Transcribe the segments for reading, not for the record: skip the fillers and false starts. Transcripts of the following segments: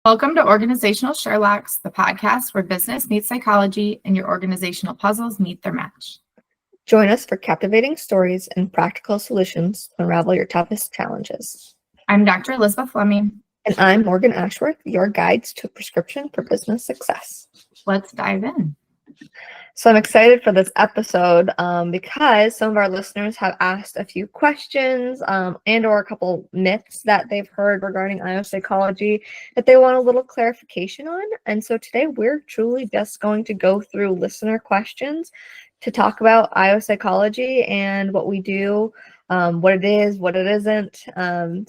Welcome to Organizational Sherlocks, the podcast where business meets psychology and your organizational puzzles meet their match. Join us for captivating stories and practical solutions to unravel your toughest challenges. I'm Dr. Elizabeth Fleming. And I'm Morgan Ashworth, your guides to a prescription for business success. Let's dive in. So I'm excited for this episode because some of our listeners have asked a few questions and or a couple myths that they've heard regarding IO psychology that they want a little clarification on. And so today we're truly just going to go through listener questions to talk about IO psychology and what we do, what it is, what it isn't.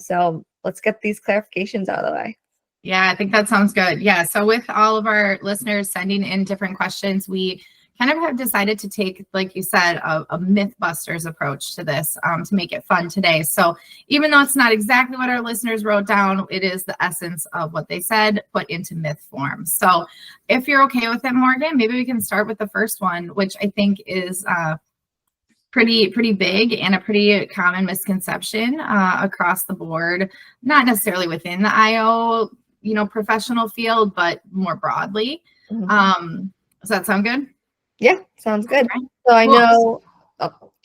So let's get these clarifications out of the way. Yeah, I think that sounds good. Yeah, so with all of our listeners sending in different questions, we kind of have decided to take, like you said, a Mythbusters approach to this to make it fun today. So even though it's not exactly what our listeners wrote down, it is the essence of what they said put into myth form. So if you're okay with it, Morgan, maybe we can start with the first one, which I think is pretty big and a pretty common misconception across the board, not necessarily within the IO, professional field, but more broadly. Mm-hmm. Does that sound good? Yeah, sounds good. Right. So I know,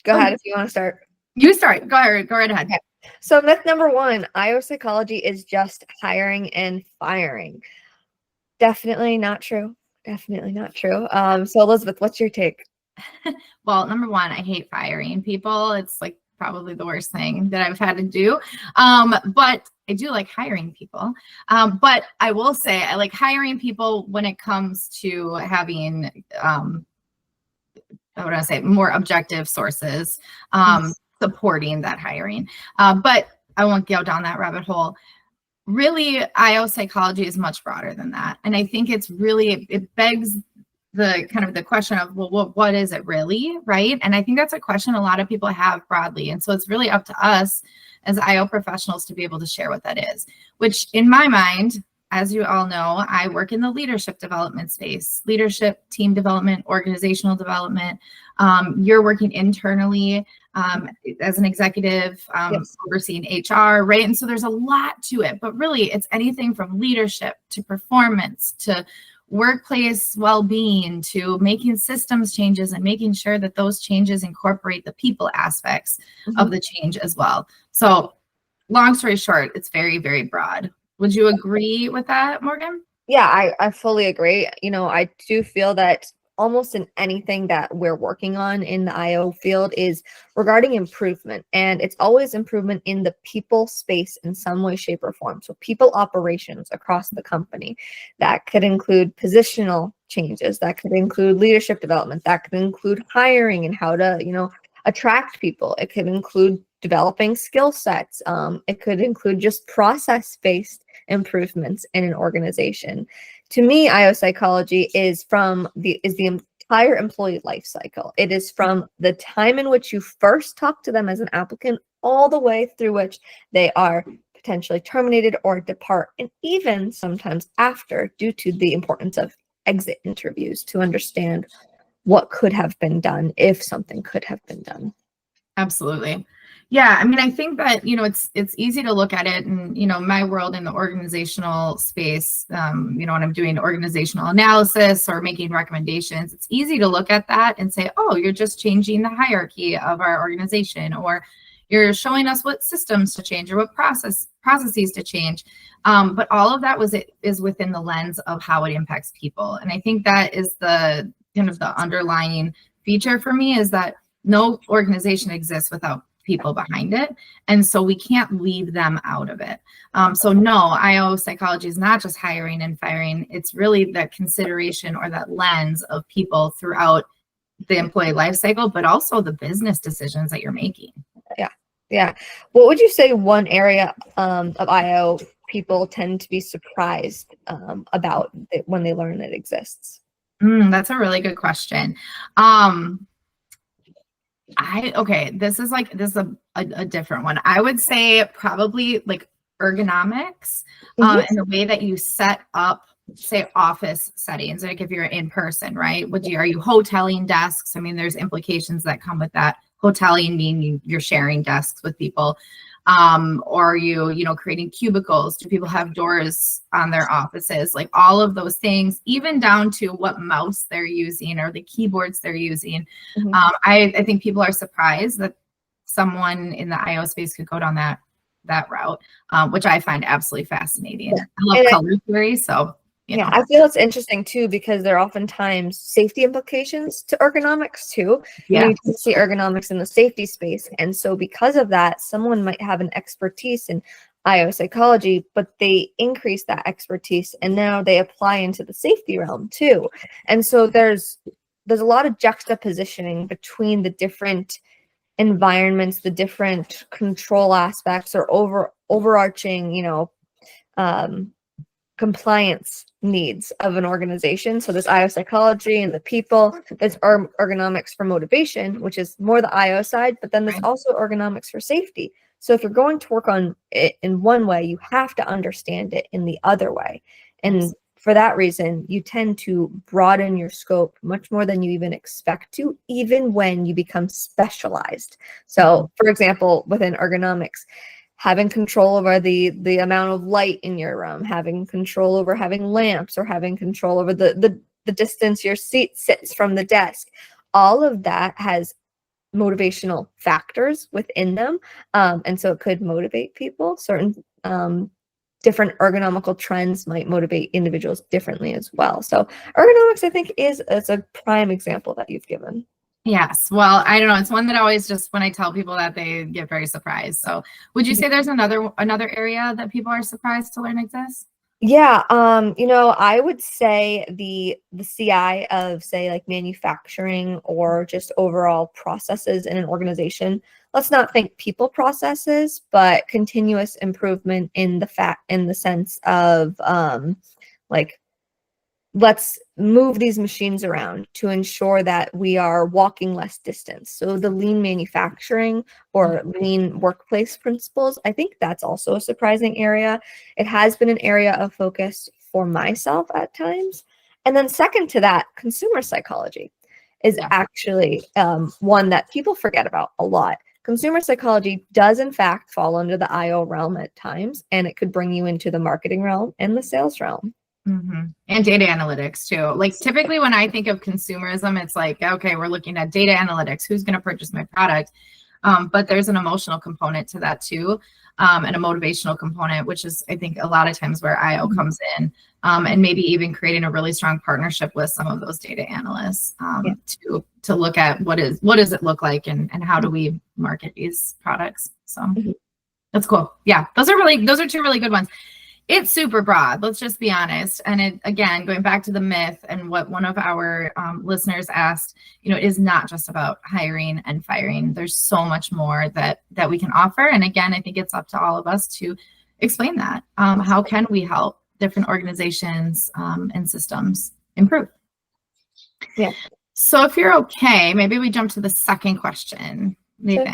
go ahead if you want to start. You start. Go right ahead. Okay. So myth number one, IO psychology is just hiring and firing. Definitely not true. Definitely not true. So Elizabeth, what's your take? Well, number one, I hate firing people. It's like probably the worst thing that I've had to do. But I do like hiring people. But I will say I like hiring people when it comes to having more objective sources supporting that hiring. But I won't go down that rabbit hole. Really, IO psychology is much broader than that. And I think it begs the kind of the question of, well, what is it really, right? And I think that's a question a lot of people have broadly. And so it's really up to us as IO professionals to be able to share what that is, which in my mind, as you all know, I work in the leadership development space, leadership, team development, organizational development. You're working internally as an executive, yes, overseeing HR, right? And so there's a lot to it, but really it's anything from leadership to performance to workplace well-being to making systems changes and making sure that those changes incorporate the people aspects of the change as well. So long story short, it's very, very broad. Would you agree with that, Morgan? Yeah, I fully agree. I do feel that almost in anything that we're working on in the IO field is regarding improvement. And it's always improvement in the people space in some way, shape, or form. So people operations across the company. That could include positional changes. That could include leadership development. That could include hiring and how to, attract people. It could include developing skill sets. It could include just process-based improvements in an organization. To me, IO psychology is the entire employee life cycle. It is from the time in which you first talk to them as an applicant all the way through which they are potentially terminated or depart, and even sometimes after, due to the importance of exit interviews to understand what could have been done if something could have been done. Absolutely. Yeah, I mean, I think that, it's easy to look at it and, my world in the organizational space, when I'm doing organizational analysis or making recommendations, it's easy to look at that and say, oh, you're just changing the hierarchy of our organization, or you're showing us what systems to change or what processes to change. But all of that is within the lens of how it impacts people. And I think that is the kind of the underlying feature for me, is that no organization exists without people behind it. And so we can't leave them out of it. So no, IO psychology is not just hiring and firing. It's really that consideration or that lens of people throughout the employee life cycle, but also the business decisions that you're making. Yeah. What would you say one area of IO people tend to be surprised about when they learn it exists? That's a really good question. This is a different one. I would say probably like ergonomics and the way that you set up say office settings, like if you're in person, right? Are you hoteling desks? I mean, there's implications that come with that. Hoteling mean you're sharing desks with people. Or are you creating cubicles? Do people have doors on their offices? Like all of those things, even down to what mouse they're using or the keyboards they're using. Mhm. I think people are surprised that someone in the IO space could go down that route, which I find absolutely fascinating. Yeah. I love And color theory, so yeah, I feel it's interesting too because there are oftentimes safety implications to ergonomics too. yeah, You can see ergonomics in the safety space. And so because of that, someone might have an expertise in IO psychology, but they increase that expertise and now they apply into the safety realm too. And so there's a lot of juxtapositioning between the different environments, the different control aspects or overarching, um, compliance needs of an organization. So there's IO psychology and the people, there's ergonomics for motivation, which is more the IO side, but then there's right. also ergonomics for safety. So if you're going to work on it in one way, you have to understand it in the other way. And Yes. for that reason, you tend to broaden your scope much more than you even expect to, even when you become specialized. So for example, within ergonomics, having control over the amount of light in your room, having control over having lamps, or having control over the distance your seat sits from the desk. All of that has motivational factors within them. And so it could motivate people. Certain different ergonomical trends might motivate individuals differently as well. So ergonomics, I think, is a prime example that you've given. Yes. Well, I don't know. It's one that always just when I tell people that they get very surprised. So would you say there's another area that people are surprised to learn exists? Yeah, I would say the CI of, say, like manufacturing or just overall processes in an organization. Let's not think people processes, but continuous improvement in the sense of like, let's move these machines around to ensure that we are walking less distance. So the lean manufacturing or lean workplace principles, I think that's also a surprising area. It has been an area of focus for myself at times. And then second to that, consumer psychology is Yeah. actually one that people forget about a lot. Consumer psychology does in fact fall under the IO realm at times, and it could bring you into the marketing realm and the sales realm. Mm-hmm. And data analytics too. Like typically when I think of consumerism, it's like, okay, we're looking at data analytics. Who's going to purchase my product? But there's an emotional component to that too, and a motivational component, which is, I think, a lot of times where IO comes in, and maybe even creating a really strong partnership with some of those data analysts to look at what does it look like and how do we market these products. So that's cool. Yeah, those are two really good ones. It's super broad, let's just be honest. And it, again, going back to the myth and what one of our listeners asked, it is not just about hiring and firing. There's so much more that we can offer. And again, I think it's up to all of us to explain that. How can we help different organizations and systems improve? Yeah. So if you're okay, maybe we jump to the second question. Okay.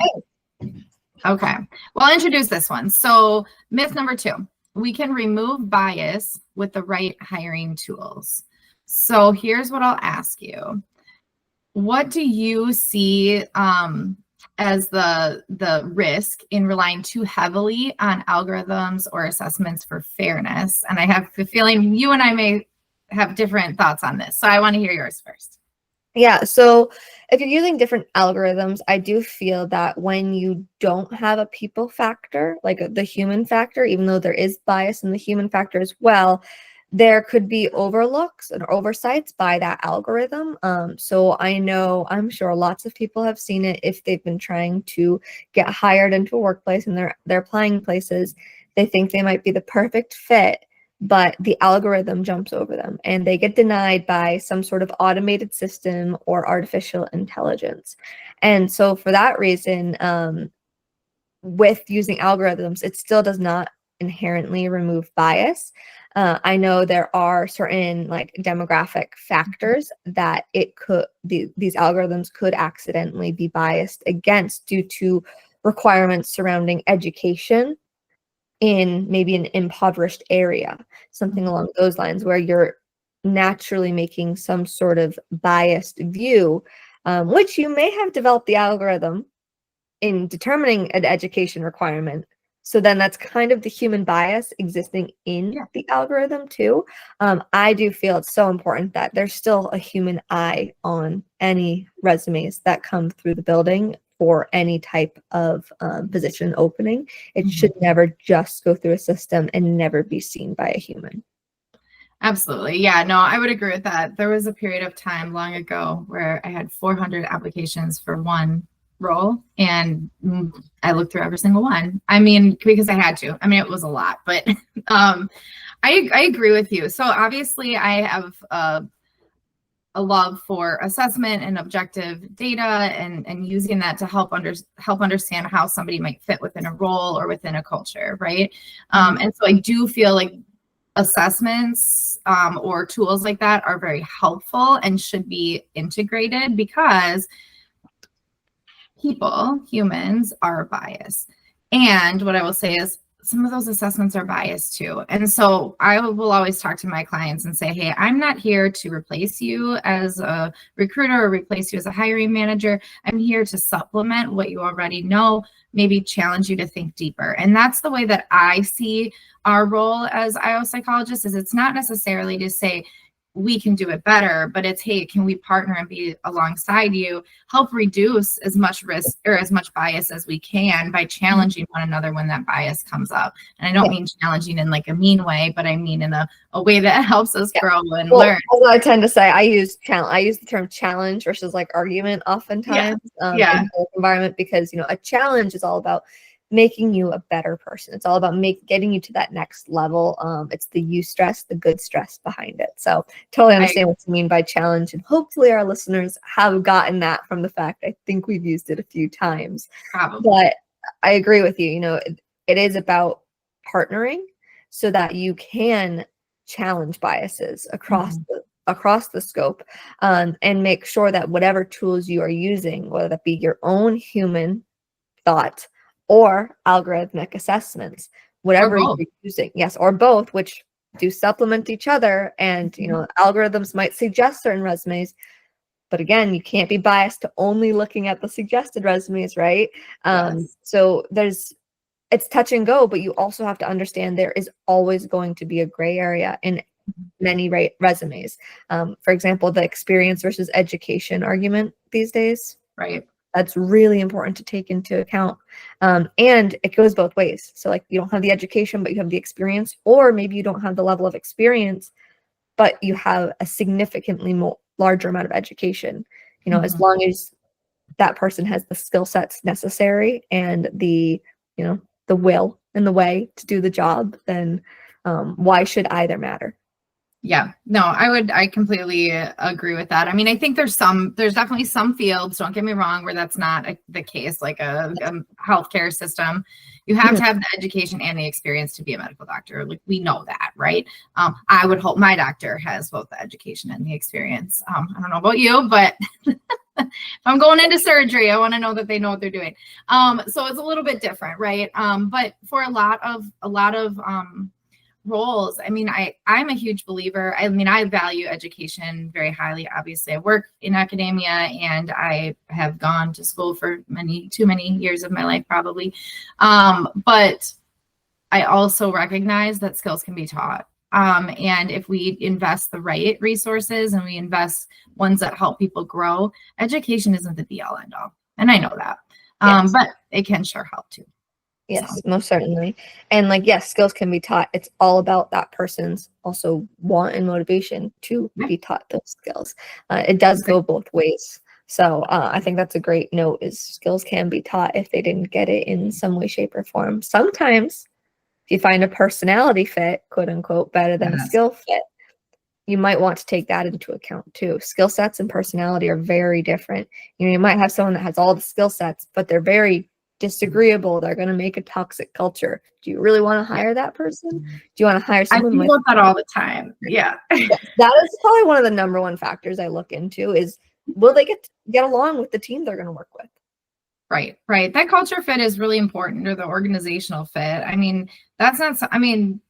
Okay. Well, I'll introduce this one. So myth number 2. We can remove bias with the right hiring tools. So here's what I'll ask you. What do you see as the risk in relying too heavily on algorithms or assessments for fairness? And I have the feeling you and I may have different thoughts on this. So I want to hear yours first. Yeah, so if you're using different algorithms, I do feel that when you don't have a people factor, like the human factor, even though there is bias in the human factor as well, there could be overlooks and oversights by that algorithm. So I'm sure lots of people have seen it if they've been trying to get hired into a workplace and they're applying places. They think they might be the perfect fit, but the algorithm jumps over them and they get denied by some sort of automated system or artificial intelligence. And so for that reason, with using algorithms, it still does not inherently remove bias. I know there are certain like demographic factors that these algorithms could accidentally be biased against due to requirements surrounding education, in maybe an impoverished area, something along those lines, where you're naturally making some sort of biased view, which you may have developed the algorithm in determining an education requirement. So then that's kind of the human bias existing in the algorithm too. I do feel it's so important that there's still a human eye on any resumes that come through the building for any type of position opening. It should never just go through a system and never be seen by a human. Absolutely. Yeah, no, I would agree with that. There was a period of time long ago where I had 400 applications for one role, and I looked through every single one. I mean, because I had to. I mean, it was a lot, but I agree with you. So obviously I have a love for assessment and objective data, and using that to help understand how somebody might fit within a role or within a culture, right? And so I do feel like assessments or tools like that are very helpful and should be integrated, because humans are biased. And what I will say is some of those assessments are biased too. And so I will always talk to my clients and say, hey, I'm not here to replace you as a recruiter or replace you as a hiring manager. I'm here to supplement what you already know, maybe challenge you to think deeper. And that's the way that I see our role as IO psychologists. Is it's not necessarily to say we can do it better, but it's, hey, can we partner and be alongside you, help reduce as much risk or as much bias as we can by challenging one another when that bias comes up. And I don't mean challenging in like a mean way, but I mean in a way that helps us grow and learn. Although I tend to say I use the term challenge versus like argument oftentimes in the environment, because a challenge is all about making you a better person. It's all about getting you to that next level. It's the eustress, the good stress behind it. So totally understand what you mean by challenge, and hopefully our listeners have gotten that from the fact I think we've used it a few times. Probably. But I agree with you. It is about partnering so that you can challenge biases across the scope, and make sure that whatever tools you are using, whether that be your own human thought or algorithmic assessments, whatever you're using, or both, which do supplement each other. And algorithms might suggest certain resumes, but again, you can't be biased to only looking at the suggested resumes, right? So it's touch and go, but you also have to understand there is always going to be a gray area in many resumes. For example, the experience versus education argument these days. Right. That's really important to take into account. And it goes both ways. So like you don't have the education, but you have the experience, or maybe you don't have the level of experience, but you have a significantly larger amount of education. As long as that person has the skill sets necessary and the will and the way to do the job, then why should either matter? Yeah, no, I completely agree with that. I mean, I think there's definitely some fields, don't get me wrong, where that's not the case, like a healthcare system. You have to have the education and the experience to be a medical doctor. Like, we know that, right? I would hope my doctor has both the education and the experience. I don't know about you, but if I'm going into surgery, I want to know that they know what they're doing. So it's a little bit different, right? But for a lot of roles, I mean, I'm a huge believer. I mean, I value education very highly. Obviously, I work in academia and I have gone to school for too many years of my life, probably. But I also recognize that skills can be taught. And if we invest the right resources and we invest ones that help people grow, education isn't the be all end all. And I know that. But it can sure help too. Yes, most certainly. And yes, skills can be taught. It's all about that person's also want and motivation to be taught those skills. It does go both ways. So I think that's a great note, is skills can be taught if they didn't get it in some way, shape, or form. Sometimes if you find a personality fit, quote unquote, better than a skill fit, you might want to take that into account too. Skill sets and personality are very different. You might have someone that has all the skill sets, but they're very disagreeable. They're going to make a toxic culture. Do you really want to hire that person? Do you want to hire someone? I think about that all the time. Yeah. That is probably one of the number one factors I look into, is will they get along with the team they're going to work with? Right, right. That culture fit is really important, or the organizational fit. I mean, that's not, I mean,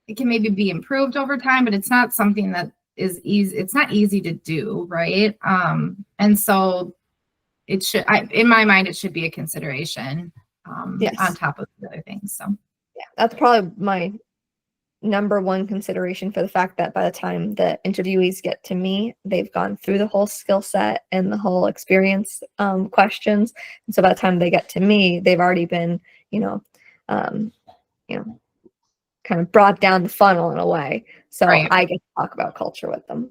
it can maybe be improved over time, but it's not something that is easy. It's not easy to do, right? And so it should, in my mind, it should be a consideration on Yes. top of the other things. So Yeah, that's probably my number one consideration, for the fact that by the time the interviewees get to me, they've gone through the whole skill set and the whole experience questions. And so by the time they get to me, they've already been, um, you know, kind of brought down the funnel in a way. So right. I get to talk about culture with them.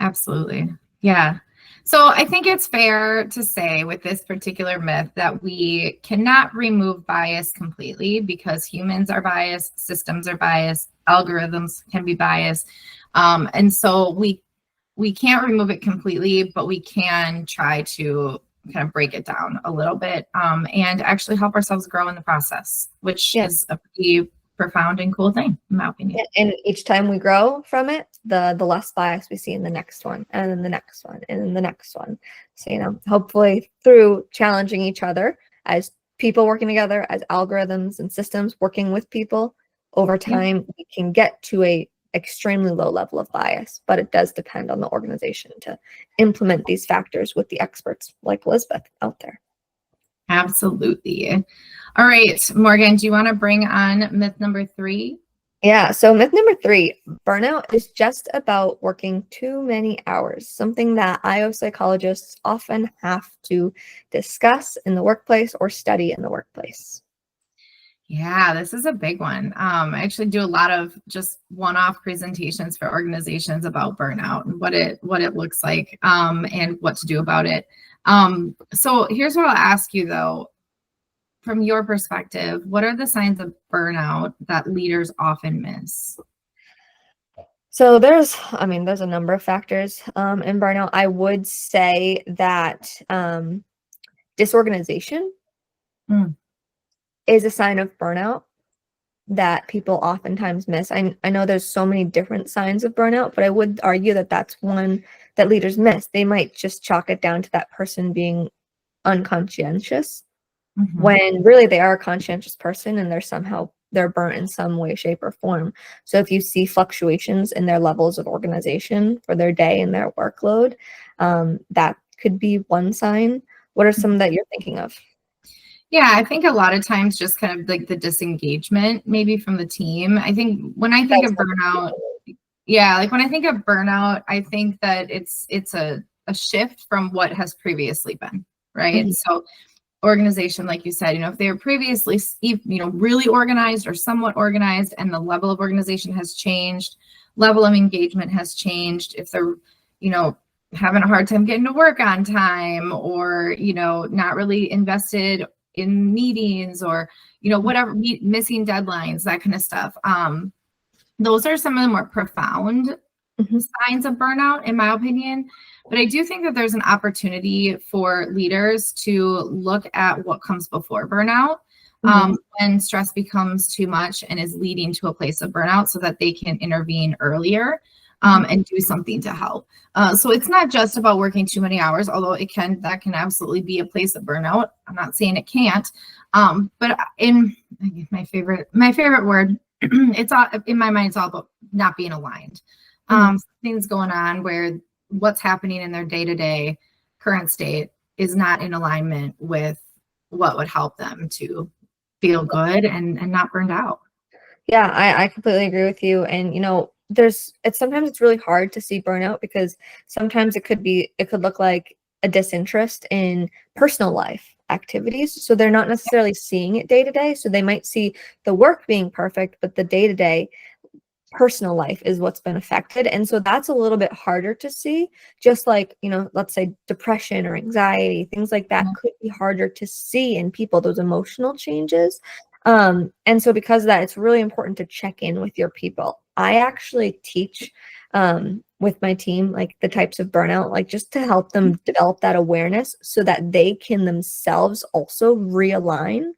Absolutely. Yeah. So I think it's fair to say with this particular myth that we cannot remove bias completely, because humans are biased, systems are biased, algorithms can be biased. And so we can't remove it completely, but we can try to kind of break it down a little bit and actually help ourselves grow in the process, which is a pretty profound and cool thing, in my opinion. And each time we grow from it, the less bias we see in the next one, and then the next one, and then the next one. So, hopefully through challenging each other as people working together, as algorithms and systems working with people, over time, we can get to a extremely low level of bias, but it does depend on the organization to implement these factors with the experts like Elizabeth out there. Absolutely. All right, Morgan, do you want to bring on myth number 3? Yeah, so myth number 3, burnout is just about working too many hours, something that IO psychologists often have to discuss in the workplace or study in the workplace. Yeah, this is a big one. I actually do a lot of just one-off presentations for organizations about burnout and what it looks like and what to do about it. So here's what I'll ask you though. From your perspective, what are the signs of burnout that leaders often miss? So there's a number of factors in burnout. I would say that disorganization is a sign of burnout that people oftentimes miss. I know there's so many different signs of burnout, but I would argue that that's one that leaders miss. They might just chalk it down to that person being unconscientious, when really they are a conscientious person and they're burnt in some way, shape, or form. So if you see fluctuations in their levels of organization for their day and their workload, that could be one sign. What are some that you're thinking of? Yeah, I think a lot of times just kind of like the disengagement maybe from the team. I think when I think of burnout, like when I think of burnout, I think that it's a shift from what has previously been, right? So organization, like you said, if they were previously, really organized or somewhat organized, and the level of organization has changed, level of engagement has changed, if they're, having a hard time getting to work on time, or, not really invested in meetings, or, whatever, missing deadlines, that kind of stuff. Those are some of the more profound signs of burnout, in my opinion. But I do think that there's an opportunity for leaders to look at what comes before burnout, when stress becomes too much and is leading to a place of burnout, so that they can intervene earlier and do something to help. So it's not just about working too many hours, although that can absolutely be a place of burnout. I'm not saying it can't. But in my favorite word, it's all in my mind, it's all about not being aligned. Things going on where what's happening in their day-to-day current state is not in alignment with what would help them to feel good and not burned out. Yeah, I completely agree with you. And sometimes it's really hard to see burnout, because sometimes it could look like a disinterest in personal life activities. So they're not necessarily seeing it day to day. So they might see the work being perfect, but the day to day personal life is what's been affected. And so that's a little bit harder to see. Just like, let's say depression or anxiety, things like that could be harder to see in people, those emotional changes. And so because of that, it's really important to check in with your people. I actually teach with my team, like the types of burnout, like just to help them develop that awareness so that they can themselves also realign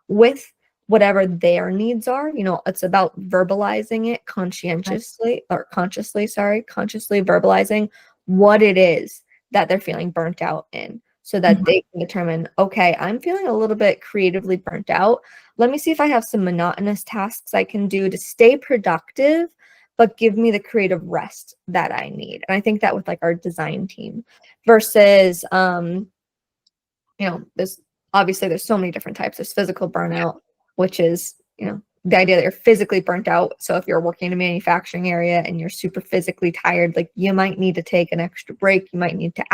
with whatever their needs are. It's about verbalizing it consciously verbalizing what it is that they're feeling burnt out in. so that they can determine, okay, I'm feeling a little bit creatively burnt out. Let me see if I have some monotonous tasks I can do to stay productive, but give me the creative rest that I need. And I think that with like our design team versus, there's so many different types. There's physical burnout, which is, the idea that you're physically burnt out. So if you're working in a manufacturing area and you're super physically tired, like you might need to take an extra break. You might need to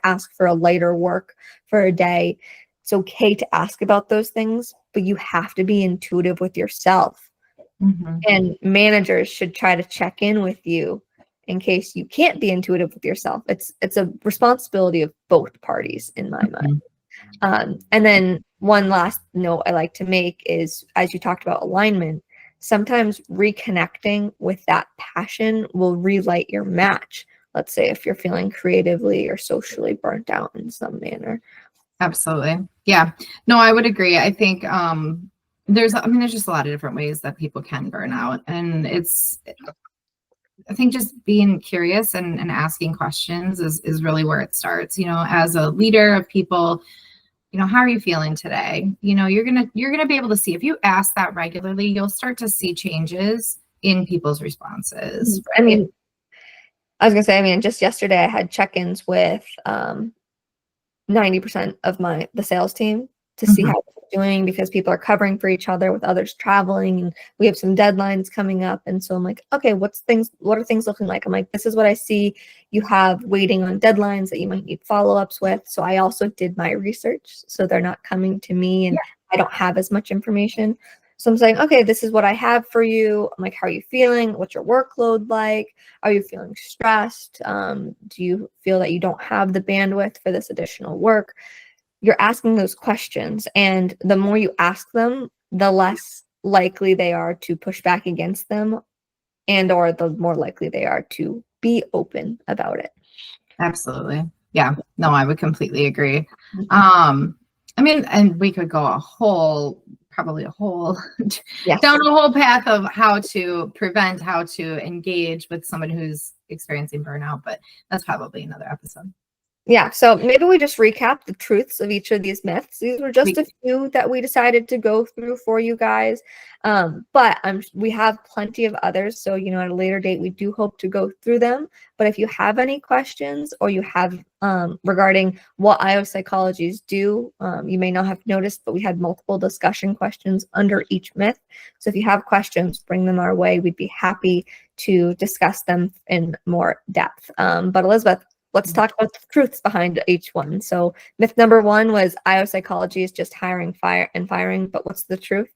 ask for a lighter work for a day. It's okay to ask about those things, but you have to be intuitive with yourself. And managers should try to check in with you in case you can't be intuitive with yourself. It's a responsibility of both parties in my mind. And then one last note I like to make is, as you talked about alignment, sometimes reconnecting with that passion will relight your match. Let's say if you're feeling creatively or socially burnt out in some manner. Absolutely. Yeah. No, I would agree. I think there's just a lot of different ways that people can burn out. And I think just being curious and asking questions is really where it starts. As a leader of people, how are you feeling today? You're gonna be able to see, if you ask that regularly, you'll start to see changes in people's responses. Right? Just yesterday I had check-ins with 90% of the sales team to see how they're doing, because people are covering for each other with others traveling, and we have some deadlines coming up. And so I'm like, okay, what are things looking like? I'm like, this is what I see you have waiting on deadlines that you might need follow-ups with. So I also did my research, so they're not coming to me and I don't have as much information. So I'm saying, okay, this is what I have for you. I'm like, how are you feeling? What's your workload like? Are you feeling stressed? Do you feel that you don't have the bandwidth for this additional work? You're asking those questions, and the more you ask them, the less likely they are to push back against them, or the more likely they are to be open about it. Absolutely. Yeah. No, I would completely agree. And we could go down a whole path of how to prevent, how to engage with someone who's experiencing burnout, but that's probably another episode. Yeah, so maybe we just recap the truths of each of these myths. These were just a few that we decided to go through for you guys. But we have plenty of others. So, at a later date, we do hope to go through them. But if you have any questions, or you have regarding what IO psychologies do, you may not have noticed, but we had multiple discussion questions under each myth. So if you have questions, bring them our way. We'd be happy to discuss them in more depth. But Elizabeth, let's talk about the truths behind each one. So myth number 1 was IO psychology is just hiring, firing. But what's the truth?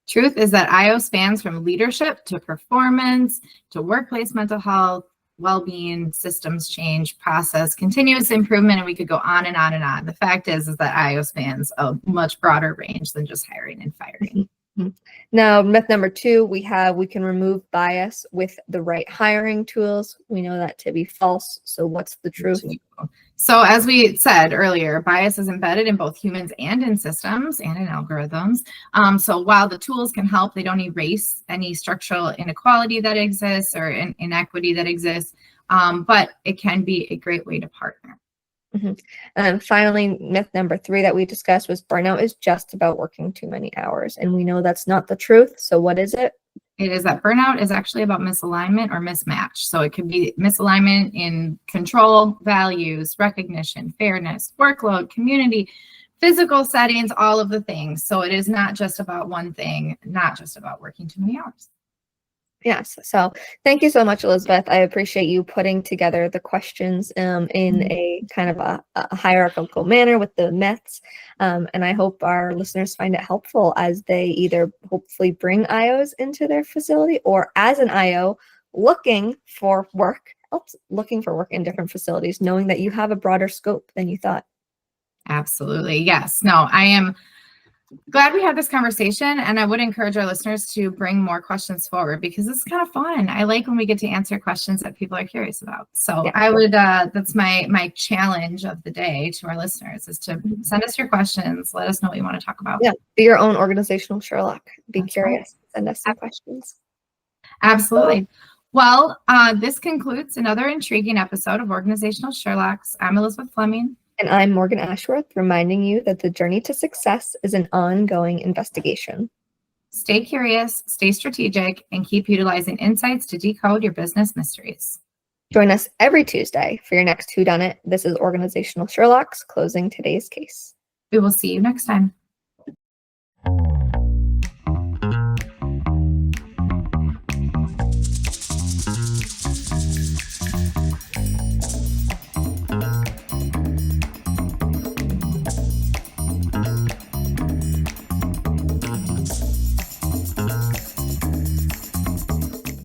Truth is that IO spans from leadership to performance to workplace mental health, well-being, systems change, process, continuous improvement, and we could go on and on and on. The fact is that IO spans a much broader range than just hiring and firing. Now, myth number 2, we can remove bias with the right hiring tools. We know that to be false. So what's the truth? So as we said earlier, bias is embedded in both humans and in systems and in algorithms. So while the tools can help, they don't erase any structural inequality that exists or inequity that exists, but it can be a great way to partner. And finally, myth number 3 that we discussed was burnout is just about working too many hours. And we know that's not the truth. So what is it? It is that burnout is actually about misalignment or mismatch. So it could be misalignment in control, values, recognition, fairness, workload, community, physical settings, all of the things. So it is not just about one thing, not just about working too many hours. Yes. So thank you so much, Elizabeth. I appreciate you putting together the questions in a kind of a hierarchical manner with the myths. And I hope our listeners find it helpful as they either hopefully bring IOs into their facility, or as an IO looking for work in different facilities, knowing that you have a broader scope than you thought. Absolutely. Yes. No, I am glad we had this conversation, and I would encourage our listeners to bring more questions forward, because it's kind of fun. I like when we get to answer questions that people are curious about. So yeah. I would, that's my challenge of the day to our listeners, is to send us your questions. Let us know what you want to talk about. Yeah. Be your own organizational Sherlock. Be curious. Right. Send us some questions. Absolutely. Well, this concludes another intriguing episode of Organizational Sherlocks. I'm Elizabeth Fleming. And I'm Morgan Ashworth, reminding you that the journey to success is an ongoing investigation. Stay curious, stay strategic, and keep utilizing insights to decode your business mysteries. Join us every Tuesday for your next Whodunit. This is Organizational Sherlocks, closing today's case. We will see you next time.